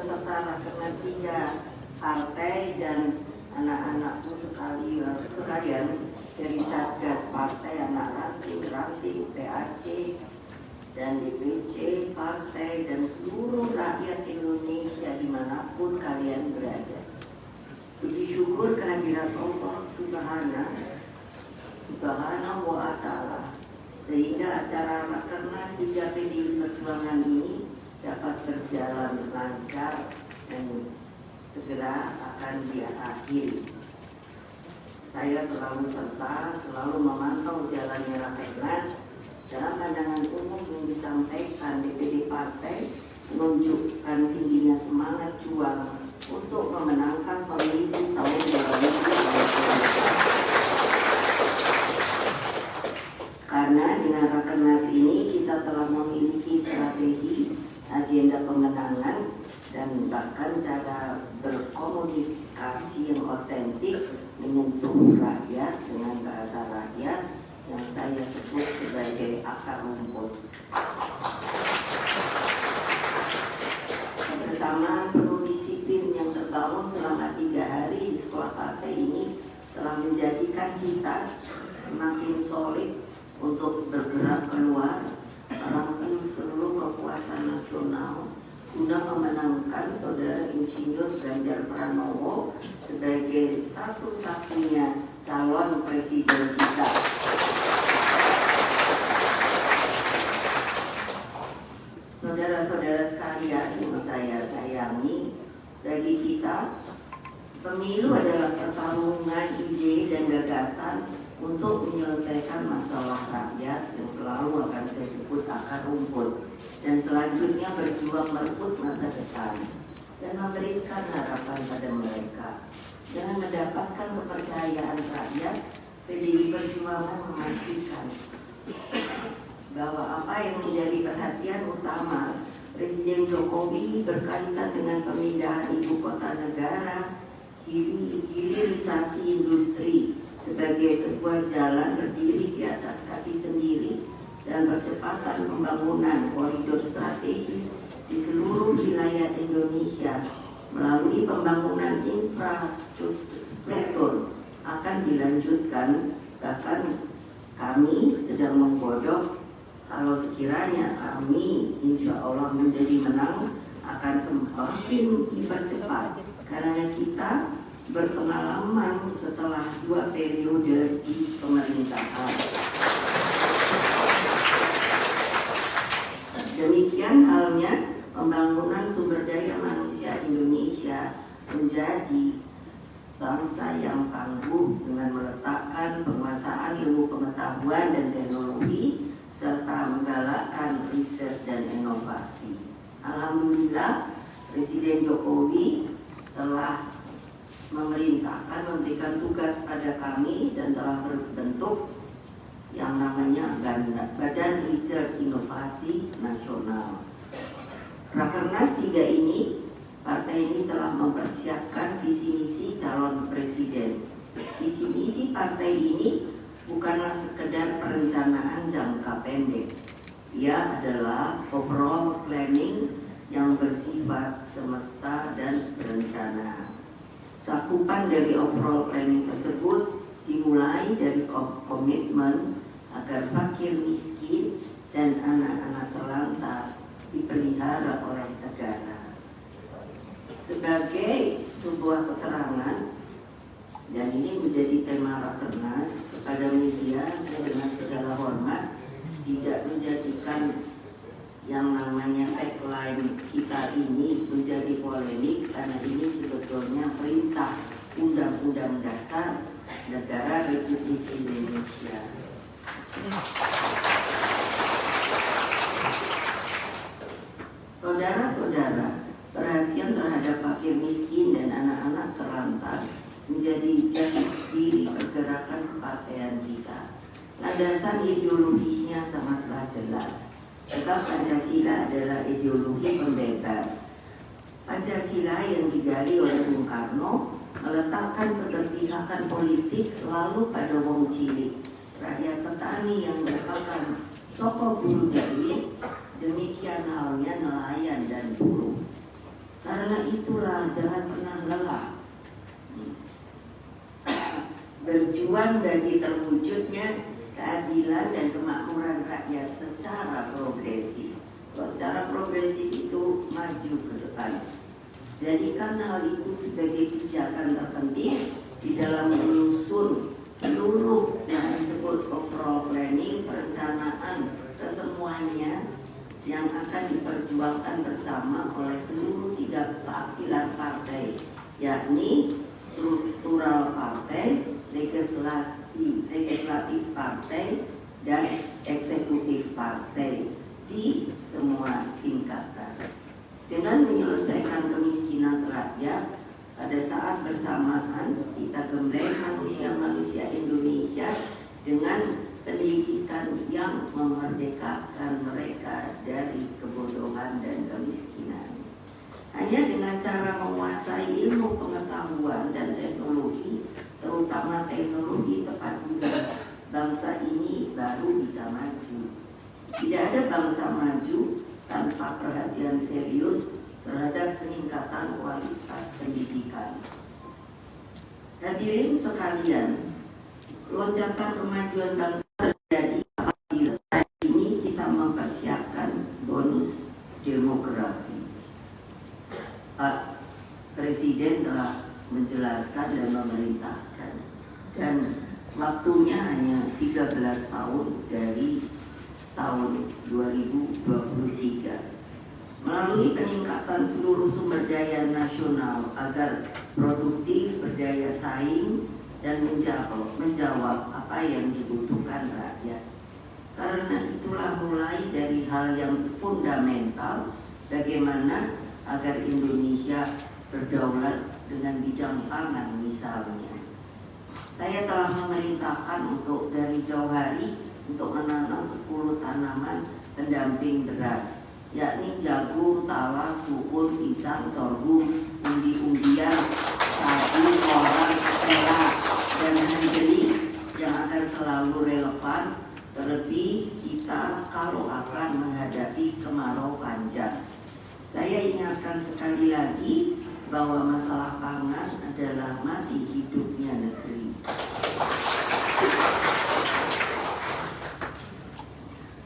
peserta Rakernas 3 partai dan anak-anakku sekalian dari Satgas Partai, anak ranting, PAC, dan DPC partai, dan seluruh rakyat Indonesia dimanapun kalian berada. Puji syukur kehadiran Allah Subhanahu wa Ta'ala, sehingga acara Rakernas 3 PDI Perjuangan ini dapat berjalan lancar dan segera akan diakhiri. Saya selalu memantau jalannya Rakernas. Dalam pandangan umum yang disampaikan DPD partai menunjukkan tingginya semangat juang untuk memenangkan pemilu tahun 2024. Karena dengan Rakernas ini kita telah memiliki strategi, agenda pemenangan, dan bahkan cara berkomunikasi yang otentik menyentuh rakyat dengan bahasa rakyat yang saya sebut sebagai akar rumput. Kebersamaan penuh disiplin yang terbangun selama 3 hari di sekolah partai ini telah menjadikan kita semakin solid untuk bergerak keluar merangkul seluruh kekuatan nasional guna memenangkan Saudara Insinyur Ganjar Pranowo sebagai satu-satunya calon presiden kita. Saudara-saudara sekalian yang saya sayangi, bagi kita pemilu adalah pertarungan ide dan gagasan untuk menyelesaikan masalah rakyat yang selalu akan saya sebut akar rumput, dan selanjutnya berjuang merebut masa depan dan memberikan harapan pada mereka. Dengan mendapatkan kepercayaan rakyat, PDI Perjuangan memastikan bahwa apa yang menjadi perhatian utama Presiden Jokowi berkaitan dengan pemindahan ibu kota negara, hilirisasi industri sebagai sebuah jalan berdiri di atas kaki sendiri, dan percepatan pembangunan koridor strategis di seluruh wilayah Indonesia melalui pembangunan infrastruktur akan dilanjutkan. Bahkan kami sedang menggodok kalau sekiranya kami insya Allah menjadi menang akan semakin dipercepat, karena kita berpengalaman setelah 2 periode di pemerintahan. Demikian halnya pembangunan sumber daya manusia Indonesia menjadi bangsa yang tangguh dengan meletakkan penguasaan ilmu pengetahuan dan teknologi serta menggalakkan riset dan inovasi. Alhamdulillah, Presiden Jokowi telah memberikan tugas pada kami dan telah berbentuk yang namanya Badan Riset Inovasi Nasional. Rakernas 3 ini, partai ini telah mempersiapkan visi misi calon presiden. Visi misi partai ini bukanlah sekedar perencanaan jangka pendek. Ia adalah overall planning yang bersifat semesta dan berencana. Cakupan dari overall planning tersebut dimulai dari komitmen agar fakir miskin dan anak-anak terlantar dipelihara oleh negara. Sebagai sebuah keterangan, dan ini menjadi tema Rakernas, kepada media saya dengan segala hormat tidak menjadikan yang namanya tagline kita ini menjadi polemik, karena ini sebetulnya perintah Undang-Undang Dasar Negara Republik Indonesia. Saudara-saudara, perhatian terhadap fakir miskin dan anak-anak terlantar menjadi jati diri pergerakan kepartaian kita. Landasan ideologinya sangatlah jelas. Sebab Pancasila adalah ideologi pembebas. Pancasila yang digali oleh Bung Karno meletakkan keberpihakan politik selalu pada wong cilik, rakyat petani yang merupakan soko buru duit, demikian halnya nelayan dan buruh. Karena berjuang bagi terwujudnya keadilan dan kemakmuran rakyat secara progresif. Kalau secara progresif itu maju ke depan. Jadikan hal itu sebagai pijakan terpenting di dalam menyusun seluruh yang disebut overall planning, perencanaan kesemuanya yang akan diperjuangkan bersama oleh seluruh 3 pilar partai, yakni struktural partai, legislatif partai, dan eksekutif partai di semua tingkatan. Dengan menyelesaikan kemiskinan rakyat, pada saat bersamaan kita gembleng manusia-manusia Indonesia dengan pendidikan yang memerdekakan mereka dari kebodohan dan kemiskinan. Hanya dengan cara menguasai ilmu pengetahuan dan teknologi, terutama teknologi tepat guna, bangsa ini baru bisa maju. Tidak ada bangsa maju tanpa perhatian serius terhadap peningkatan kualitas pendidikan. Hadirin sekalian, lonjakan kemajuan bangsa terjadi apabila saat ini kita mempersiapkan bonus demografi. Pak Presiden telah menjelaskan dan memerintahkan, dan waktunya hanya 13 tahun dari tahun 2023. Melalui peningkatan seluruh sumber daya nasional agar produktif, berdaya saing, dan menjawab apa yang dibutuhkan rakyat. Karena itulah mulai dari hal yang fundamental, bagaimana agar Indonesia berdaulat dengan bidang pangan misalnya. Saya telah memerintahkan untuk dari jauh hari untuk menanam 10 tanaman pendamping beras, yakni jagung, talas, sukun, pisang, sorghum, umbi-umbian, sagu, orang, perak, dan hanjeli yang akan selalu relevan, terlebih kita kalau akan menghadapi kemarau panjang. Saya ingatkan sekali lagi bahwa masalah pangan adalah mati hidupnya negeri.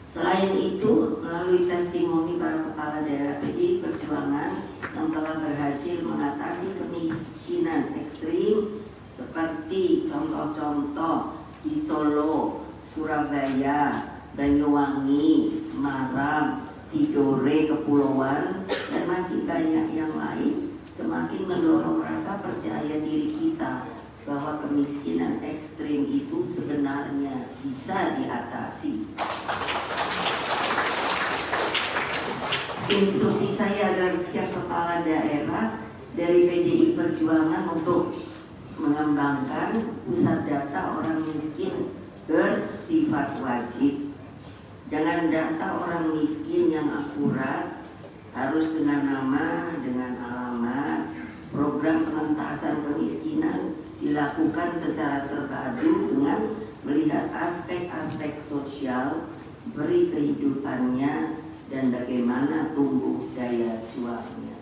Selain itu, melalui testimoni para kepala daerah PDI Perjuangan yang telah berhasil mengatasi kemiskinan ekstrim seperti contoh-contoh di Solo, Surabaya, Banyuwangi, Semarang, Tidore, Kepulauan, dan masih banyak yang lain, semakin mendorong rasa percaya diri kita bahwa kemiskinan ekstrim itu sebenarnya bisa diatasi. Instruksi saya agar setiap kepala daerah dari PDI Perjuangan untuk mengembangkan pusat data orang miskin bersifat wajib. Dengan data orang miskin yang akurat, harus dengan nama, dengan alamat. Program pengentasan kemiskinan dilakukan secara terpadu dengan melihat aspek-aspek sosial, beri kehidupannya, dan bagaimana tumbuh daya juangnya.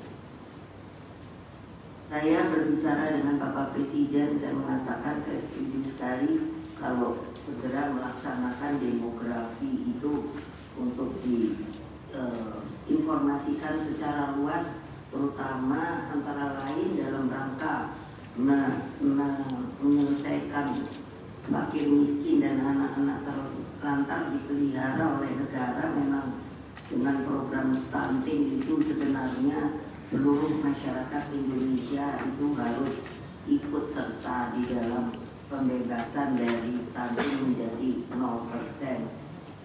Saya berbicara dengan Bapak Presiden, saya mengatakan saya setuju sekali kalau segera melaksanakan demografi itu untuk diinformasikan secara luas, terutama antara lain dalam rangka menyelesaikan fakir miskin dan anak-anak terlantar dipelihara oleh negara. Memang dengan program stunting itu sebenarnya seluruh masyarakat Indonesia itu harus ikut serta di dalam pembebasan dari stunting menjadi 0%.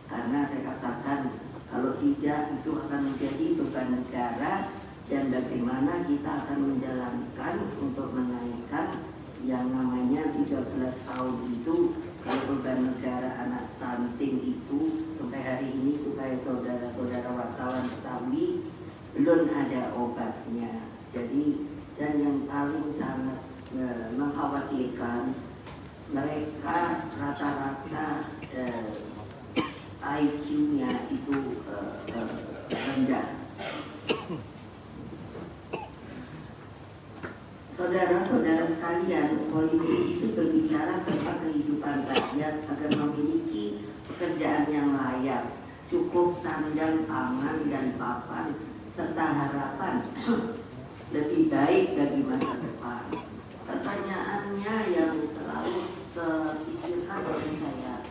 Karena saya katakan kalau tidak itu akan menjadi beban negara, dan bagaimana kita akan menjalankan untuk menaikkan yang namanya 13 tahun itu. Kalau beban negara anak stunting itu sampai hari ini, supaya saudara-saudara wartawan ketahui, belum ada obatnya. Jadi, dan yang paling sangat mengkhawatirkan, mereka rata-rata IQ-nya itu rendah. Saudara-saudara sekalian, politik itu berbicara tentang kehidupan rakyat agar memiliki pekerjaan yang layak, cukup sandang, pangan, dan papan, serta harapan lebih baik bagi masa depan. Pertanyaannya yang selalu terpikirkan oleh saya,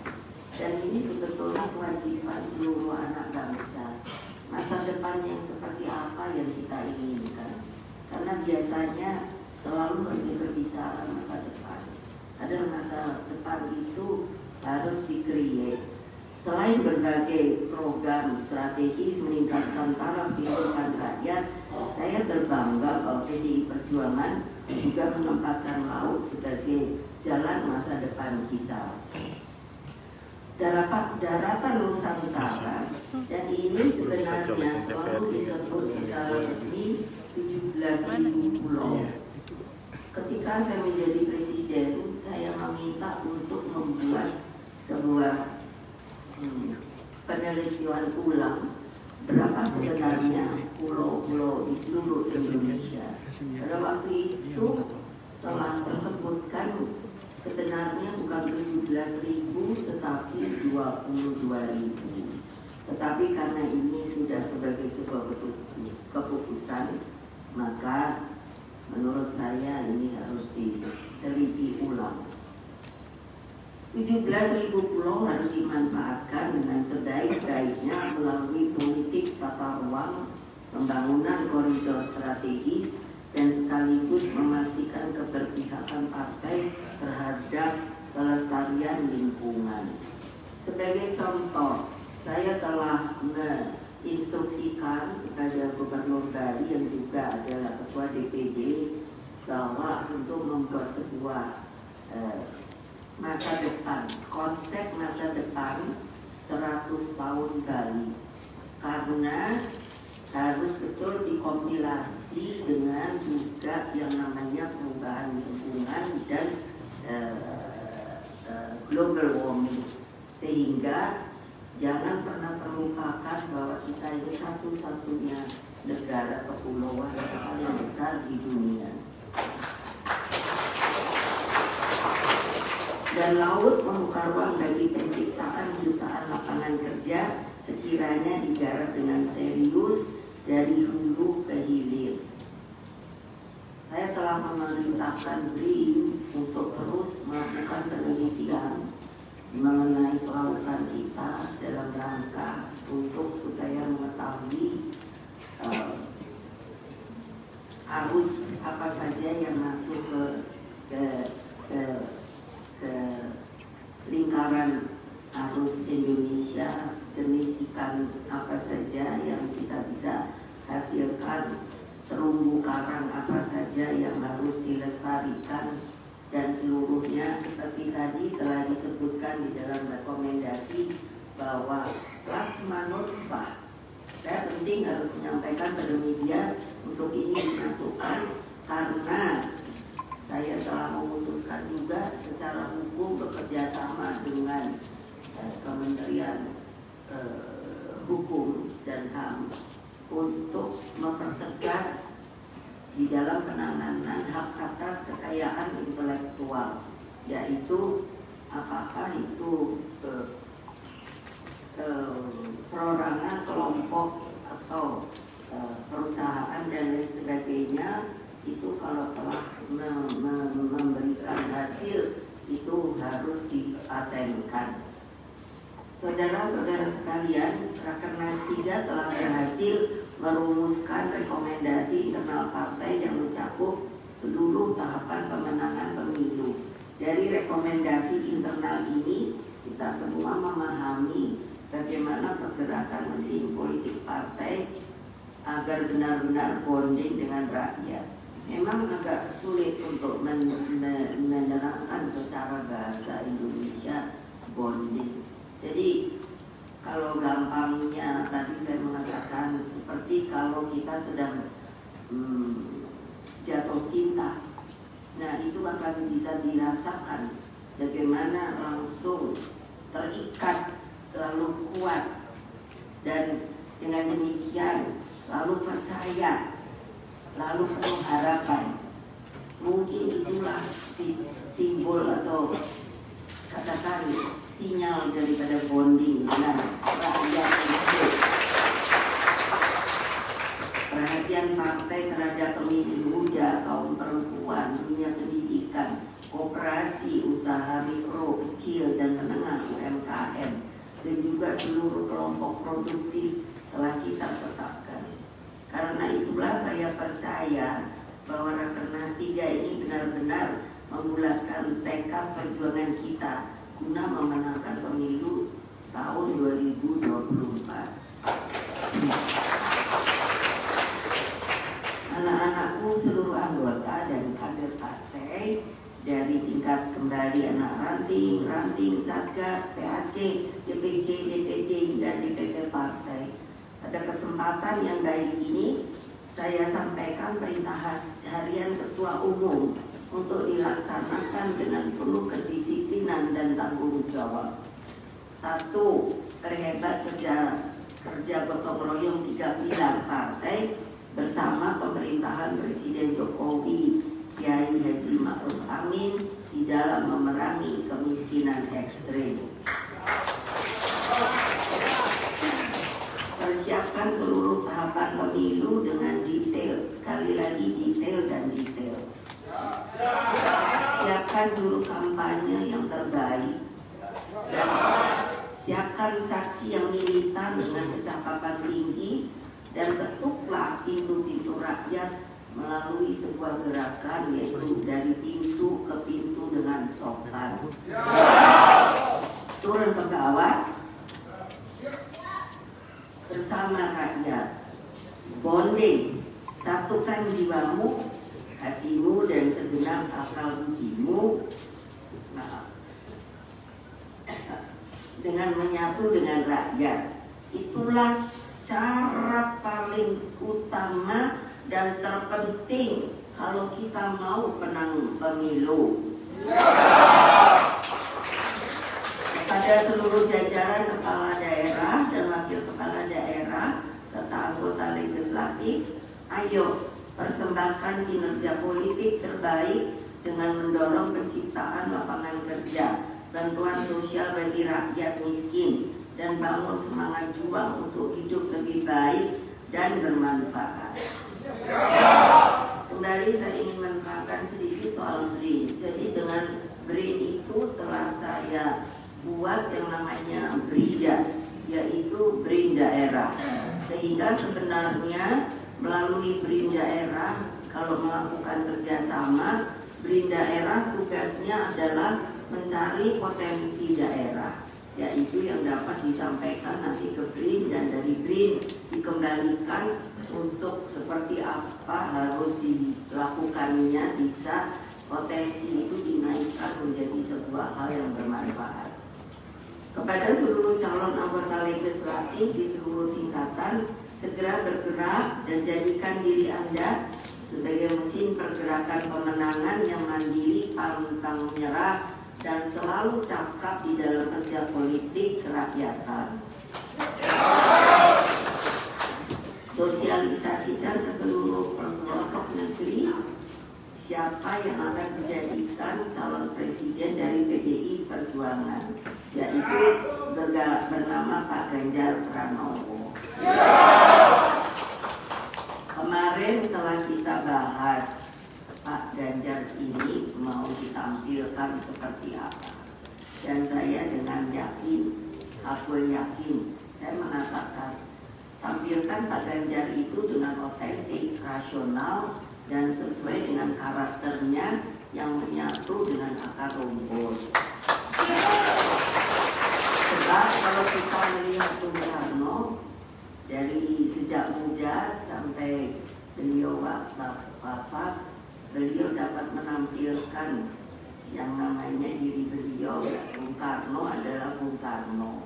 dan ini sebetulnya kewajiban seluruh anak bangsa, masa depan yang seperti apa yang kita inginkan? Karena biasanya selalu berbicara masa depan. Padahal masa depan itu harus di-create. Selain berbagai program strategis meningkatkan taraf kehidupan rakyat, saya berbangga bahwa PDI Perjuangan juga menempatkan laut sebagai jalan masa depan kita. Daratan Nusantara, dan ini sebenarnya selalu disebut secara resmi 17.000 pulau. Ketika saya menjadi presiden, saya meminta untuk membuat sebuah penelitian ulang berapa sebenarnya pulau-pulau di seluruh Indonesia. Pada waktu itu telah tersebutkan sebenarnya bukan 17.000 tetapi 22.000. Tetapi karena ini sudah sebagai sebuah keputusan, maka menurut saya ini harus diteliti ulang. 17.000 pulau harus dimanfaatkan dengan sebaik-baiknya melalui politik tata ruang, pembangunan koridor strategis, dan sekaligus memastikan keberpihakan partai terhadap kelestarian lingkungan. Sebagai contoh, saya telah menginstruksikan kepada Gubernur Bali yang juga adalah Ketua DPD bahwa untuk membuat sebuah masa depan, konsep masa depan 100 tahun Bali, karena harus betul dikompilasi dengan juga yang namanya perubahan lingkungan dan global warming, sehingga jangan pernah terlupakan bahwa kita ini satu-satunya negara kepulauan yang paling besar di dunia. Dan laut membuka ruang bagi penciptaan jutaan lapangan kerja sekiranya digarap dengan serius dari hulu ke hilir. Saya telah memerintahkan BRIN untuk terus melakukan penelitian mengenai kelautan kita dalam rangka untuk supaya mengetahui arus apa saja yang masuk ke lingkaran arus Indonesia, jenis ikan apa saja yang kita bisa hasilkan, terumbu karang apa saja yang harus dilestarikan, dan seluruhnya seperti tadi telah disebutkan di dalam rekomendasi bahwa plasma nutfah. Saya penting harus menyampaikan pada media untuk ini dimasukkan karena saya telah memutuskan juga secara hukum bekerja sama dengan Kementerian Hukum dan HAM untuk mempertegas di dalam penanganan hak atas kekayaan intelektual, yaitu apakah itu perorangan kelompok atau perusahaan dan lain sebagainya, itu kalau telah memberikan hasil itu harus dipatenkan. Saudara-saudara sekalian, Rakernas 3 telah berhasil merumuskan rekomendasi internal partai yang mencakup seluruh tahapan pemenangan pemilu. Dari rekomendasi internal ini, kita semua memahami bagaimana pergerakan mesin politik partai agar benar-benar bonding dengan rakyat. Memang agak sulit untuk menerangkan secara bahasa Indonesia bonding. Jadi kalau gampangnya tadi saya mengatakan seperti kalau kita sedang jatuh cinta, nah itu akan bisa dirasakan bagaimana langsung terikat terlalu kuat, dan dengan demikian lalu percaya, lalu penuh harapan. Mungkin itulah simbol atau katakan sinyal daripada bonding dengan rakyat itu. Perhatian partai terhadap pemilih muda, kaum perempuan, dunia pendidikan, koperasi, usaha mikro, kecil dan menengah UMKM, dan juga seluruh kelompok produktif telah kita tetapkan. Karena itulah saya percaya bahwa Rakernas 3 ini benar-benar membulatkan tekad perjuangan kita guna memenangkan pemilu tahun 2024. Anak-anakku, seluruh anggota dan kader partai dari tingkat kembali anak ranting, satgas, PAC, DPC, DPD hingga DPP partai. Pada kesempatan yang baik ini, saya sampaikan perintah harian Ketua Umum untuk dilaksanakan dengan penuh kedisiplinan dan tanggung jawab. 1. Perhebat kerja gotong royong 3 pilar partai bersama pemerintahan Presiden Jokowi Kiai Haji Ma'ruf Amin di dalam memerangi kemiskinan ekstrem. Persiapkan seluruh tahapan pemilu dengan detail, sekali lagi detail dan detail. Siapkan juru kampanye yang terbaik dan siapkan saksi yang militan dengan kecakapan tinggi, dan ketuklah pintu-pintu rakyat melalui sebuah gerakan, yaitu dari pintu ke pintu dengan sopan. Turun ke bawah bersama rakyat, bonding, satukan jiwamu, hatimu dan segenap akal budimu dengan menyatu dengan rakyat. Itulah syarat paling utama dan terpenting kalau kita mau menang pemilu. Kepada seluruh jajaran kepala daerah dan wakil kepala daerah serta anggota legislatif, ayo persembahkan kinerja politik terbaik dengan mendorong penciptaan lapangan kerja, bantuan sosial bagi rakyat miskin, dan bangun semangat juang untuk hidup lebih baik dan bermanfaat. Kembali saya ingin menerangkan sedikit soal BRIN. Jadi dengan BRIN itu telah saya buat yang namanya BRIDA, yaitu BRIN daerah. Sehingga sebenarnya melalui BRIN daerah, kalau melakukan kerjasama, BRIN daerah tugasnya adalah mencari potensi daerah, yaitu yang dapat disampaikan nanti ke BRIN, dan dari BRIN dikembalikan untuk seperti apa harus dilakukannya, bisa potensi itu dinaikkan menjadi sebuah hal yang bermanfaat. Kepada seluruh calon anggota legislatif di seluruh tingkatan, segera bergerak dan jadikan diri Anda sebagai mesin pergerakan pemenangan yang mandiri, pantang menyerah, dan selalu cakap di dalam kerja politik kerakyatan. Sosialisasikan ke seluruh pelosok negeri siapa yang akan dijadikan calon presiden dari PDI Perjuangan, yaitu bernama Pak Ganjar Pranowo. Kemarin telah kita bahas Pak Ganjar ini mau ditampilkan seperti apa, dan saya dengan yakin, aku yakin, saya mengatakan tampilkan Pak Ganjar itu dengan otentik, rasional, dan sesuai dengan karakternya yang menyatu dengan akar rumput. Sebab kalau kita melihat Bung Karno dari sejak muda sampai beliau wafat, beliau dapat menampilkan yang namanya diri beliau. Bung Karno adalah Bung Karno.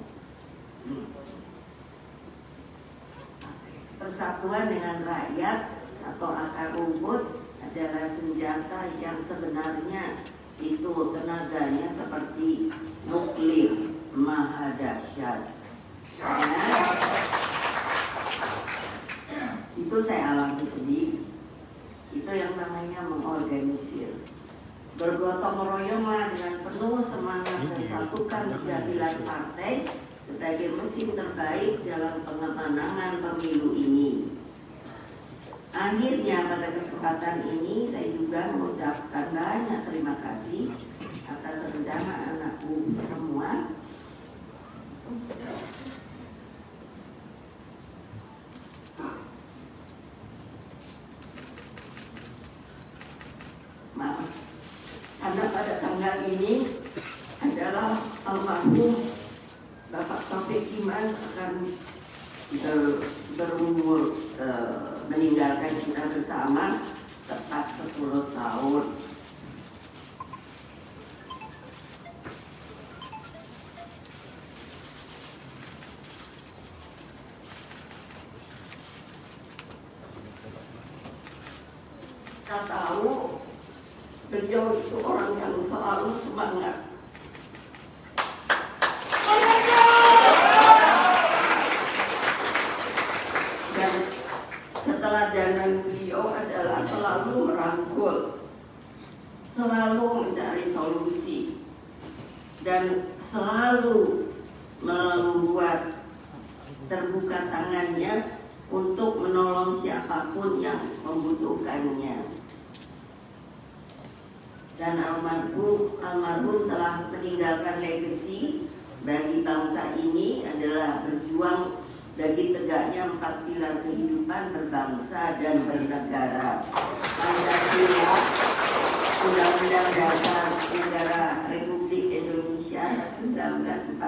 Persatuan dengan rakyat atau akar rumput adalah senjata yang sebenarnya itu tenaganya seperti nuklir, maha dahsyat. Karena itu saya alami sendiri. Itu yang namanya mengorganisir. Bergotong royonglah dengan penuh semangat dan satukan keadilan partai sebagai mesin terbaik dalam pemenangan pemilu ini. Akhirnya pada kesempatan ini saya juga mengucapkan banyak terima kasih atas rencana anakku semua. Maaf, karena pada tanggal ini adalah almarhum Bapak Taufik Kimas akan berumur meninggalkan kita bersama tepat 10 tahun. Kita tahu beliau itu orang yang selalu semangat. Keteladanan beliau adalah selalu merangkul, selalu mencari solusi, dan selalu membuat terbuka tangannya untuk menolong siapapun yang membutuhkannya. Dan almarhum telah meninggalkan legasi bagi bangsa ini adalah berjuang bagi tegaknya 4 pilar kehidupan berbangsa dan bernegara. Pancasila, Undang-Undang Dasar Negara Republik Indonesia 1945,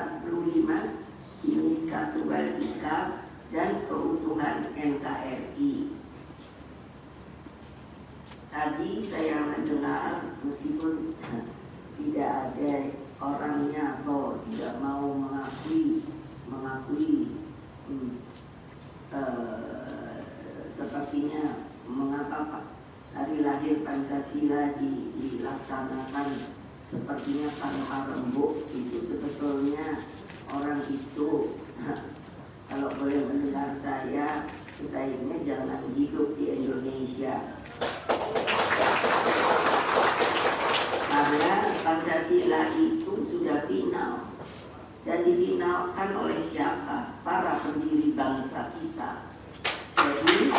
Bhinneka Tunggal Ika, dan keutuhan NKRI. Tadi saya mendengar meskipun tidak ada orangnya atau tidak mau mengakui sepertinya mengapa hari lahir Pancasila dilaksanakan sepertinya tanpa rembuk. Itu sebetulnya orang itu kalau boleh mendengar saya sebaiknya jangan hidup di Indonesia, karena Pancasila itu sudah final. Dan difinalkan oleh siapa? Para pendiri bangsa kita. Jadi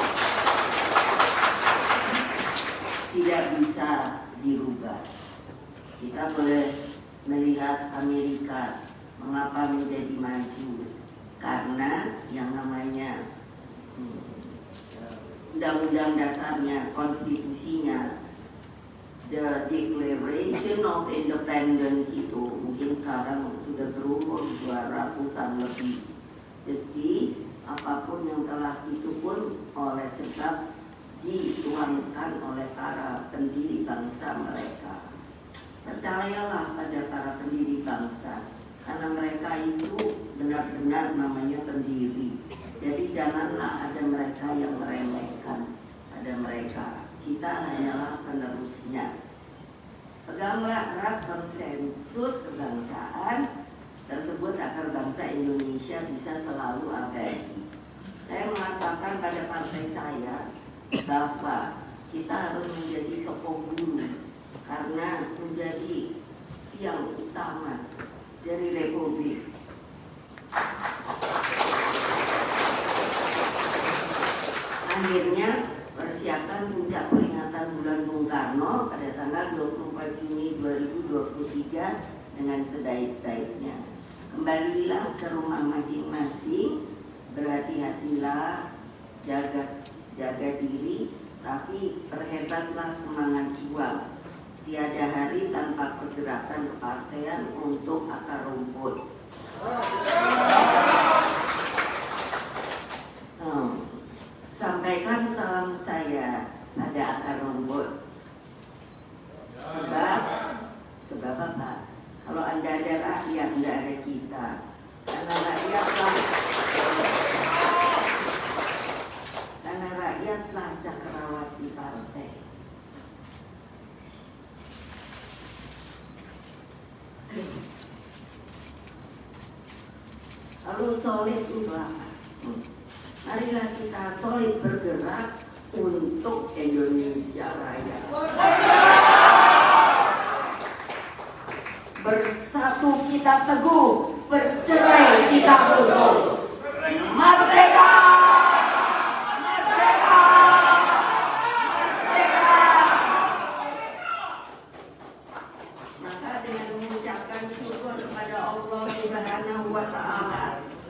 tidak bisa dirubah. Kita boleh melihat Amerika mengapa menjadi maju, karena yang namanya undang-undang dasarnya, konstitusinya, the Declaration of Independence itu mungkin sekarang sudah berumur 200-an lebih. Jadi apapun yang telah itu pun oleh sebab dituangkan oleh para pendiri bangsa mereka. Percayalah pada para pendiri bangsa, karena mereka itu benar-benar namanya pendiri. Jadi janganlah ada mereka yang meremehkan pada mereka. Kita hanyalah penerusnya. Peganglah erat konsensus kebangsaan tersebut agar bangsa Indonesia bisa selalu abadi. Saya mengatakan pada partai saya bahwa kita harus menjadi sokong guru, karena menjadi tiang utama dari Republik. Akhirnya persiapkan puncak peringatan bulan Bung Karno pada tanggal 24 Juni 2023 dengan sebaik-baiknya. Kembalilah ke rumah masing-masing, berhati-hatilah, jaga diri, tapi perhebatlah semangat juang. Tiada hari tanpa pergerakan kepartaian untuk akar rumput. Sampaikan salam saya pada akar rumput. Sebab apa? Kalau Anda ada rakyat, Anda ada kita. Karena rakyatlah cakrawati partai. Lalu solid itu apa? Marilah kita solid bergerak untuk untuk Indonesia Raya. Bersatu kita teguh, bercerai kita buntung. Merdeka! Merdeka! Merdeka! Maka dengan mengucapkan syukur kepada Allah Subhanahu wa Ta'ala,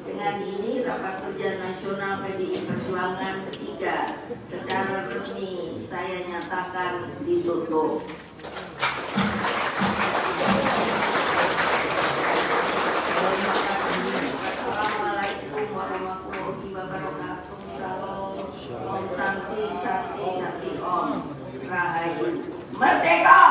dengan ini rapat kerja nasional PDI Perjuangan ketiga secara resmi saya nyatakan ditutup. Assalamualaikum warahmatullahi wabarakatuh. Shalom. Om Santi Santi Santi Om. Rahayu. Merdeka!